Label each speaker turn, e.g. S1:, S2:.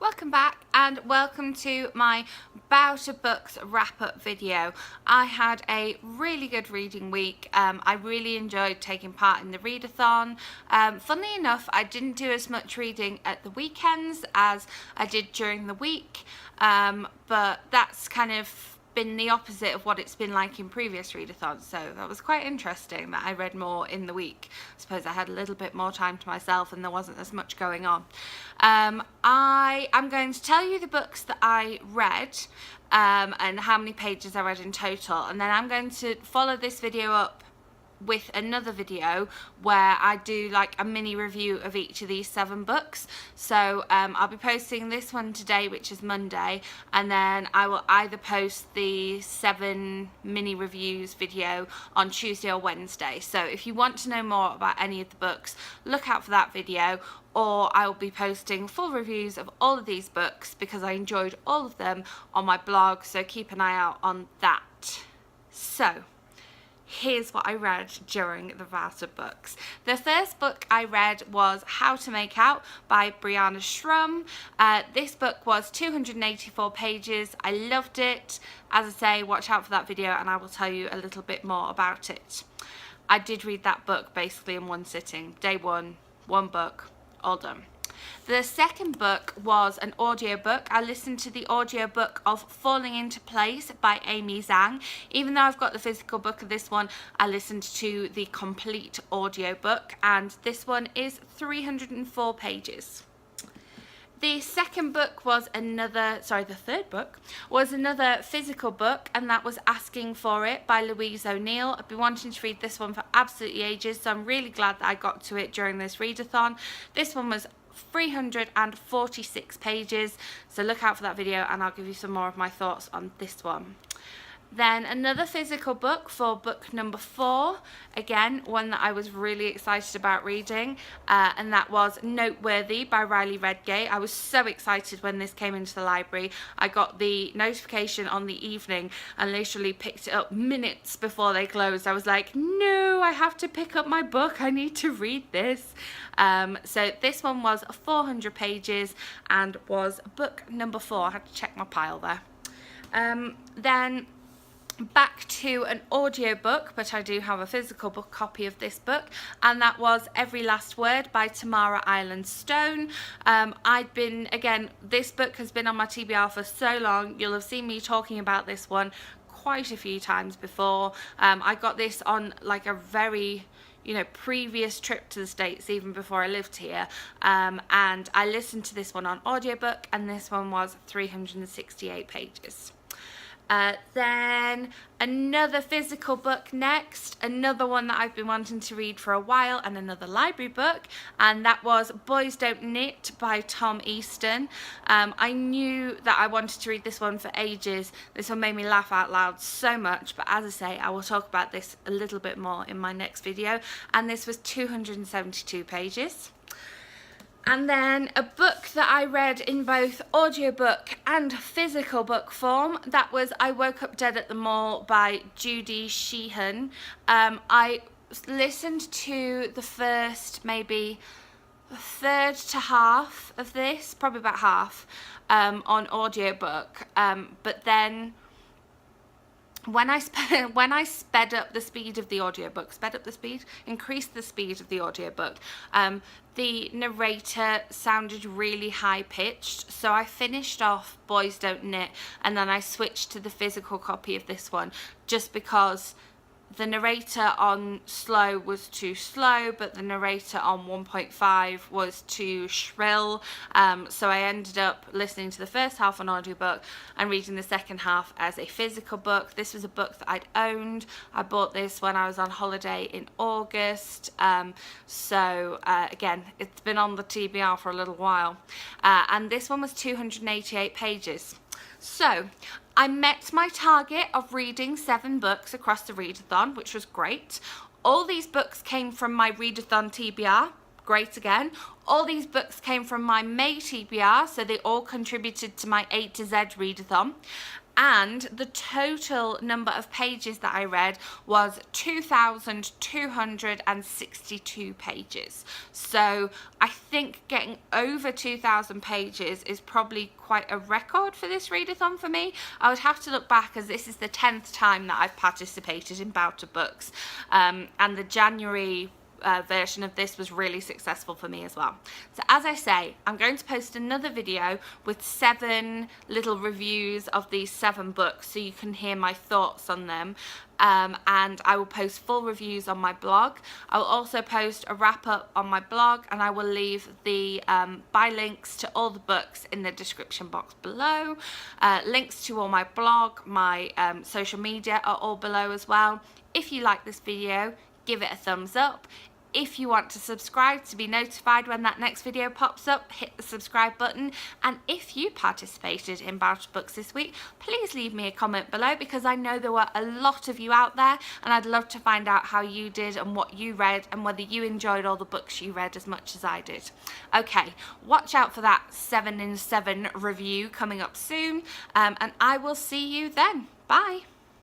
S1: Welcome back and welcome to my Bout of Books wrap-up video. I had a really good reading week. I really enjoyed taking part in the readathon. Funnily enough, I didn't do as much reading at the weekends as I did during the week, but that's kind of been the opposite of what it's been like in previous readathons, so that was quite interesting that I read more in the week. I suppose I had a little bit more time to myself and there wasn't as much going on. I am going to tell you the books that I read and how many pages I read in total, and then I'm going to follow this video up with another video where I do like a mini review of each of these 7 books. So I'll be posting this one today, which is Monday, and then I will either post the 7 mini reviews video on Tuesday or Wednesday. So if you want to know more about any of the books, look out for that video, or I will be posting full reviews of all of these books because I enjoyed all of them on my blog, so keep an eye out on that. So here's what I read during the Bout of Books. The first book I read was How to Make Out by Brianna Schrum. This book was 284 pages. I loved it. As I say, watch out for that video and I will tell you a little bit more about it. I did read that book basically in one sitting. Day one book, all done. The second book was an audiobook. I listened to the audiobook of Falling Into Place by Amy Zhang. Even though I've got the physical book of this one, I listened to the complete audiobook, and this one is 304 pages. The third book was another physical book, and that was Asking for It by Louise O'Neill. I've been wanting to read this one for absolutely ages, so I'm really glad that I got to it during this readathon. This one was 346 pages, so look out for that video and I'll give you some more of my thoughts on this one. Then another physical book for book number 4, again one that I was really excited about reading, and that was Noteworthy by Riley Redgate. I was so excited when this came into the library. I got the notification on the evening and literally picked it up minutes before they closed. I was like, no, I have to pick up my book, I need to read this. So this one was 400 pages and was book number 4. I had to check my pile there. Then back to an audiobook, but I do have a physical book copy of this book, and that was Every Last Word by Tamara Island Stone. This book has been on my TBR for so long. You'll have seen me talking about this one quite a few times before. I got this on like a very previous trip to the States, even before I lived here, and I listened to this one on audiobook, and this one was 368 pages. Then another physical book next, another one that I've been wanting to read for a while, and another library book, and that was Boys Don't Knit by Tom Easton. I knew that I wanted to read this one for ages. This one made me laugh out loud so much, but as I say, I will talk about this a little bit more in my next video, and this was 272 pages. And then a book that I read in both audiobook and physical book form, that was I Woke Up Dead at the Mall by Judy Sheehan. I listened to the first maybe third to half of this, probably about half, on audiobook, but then when I sped up the speed of the audiobook, increased the speed of the audiobook, the narrator sounded really high-pitched, so I finished off Boys Don't Knit and then I switched to the physical copy of this one just because the narrator on slow was too slow, but the narrator on 1.5 was too shrill, so I ended up listening to the first half on audiobook and reading the second half as a physical book. This was a book that I'd owned. I bought this when I was on holiday in August, so again, it's been on the TBR for a little while, and this one was 288 pages. So I met my target of reading 7 books across the readathon, which was great. All these books came from my readathon TBR, great again. All these books came from my May TBR, so they all contributed to my A to Z readathon. and the total number of pages that I read was 2,262 pages. So I think getting over 2,000 pages is probably quite a record for this readathon for me. I would have to look back, as this is the 10th time that I've participated in Bout of Books, and the January version of this was really successful for me as well. So as I say, I'm going to post another video with 7 little reviews of these 7 books so you can hear my thoughts on them. And I will post full reviews on my blog. I will also post a wrap up on my blog, and I will leave the buy links to all the books in the description box below. Links to all my blog, my social media are all below as well. If you like this video, give it a thumbs up. If you want to subscribe to be notified when that next video pops up, hit the subscribe button. And if you participated in Bout of Books this week, please leave me a comment below, because I know there were a lot of you out there, and I'd love to find out how you did and what you read, and whether you enjoyed all the books you read as much as I did. Okay, watch out for that 7 in 7 review coming up soon, and I will see you then. Bye.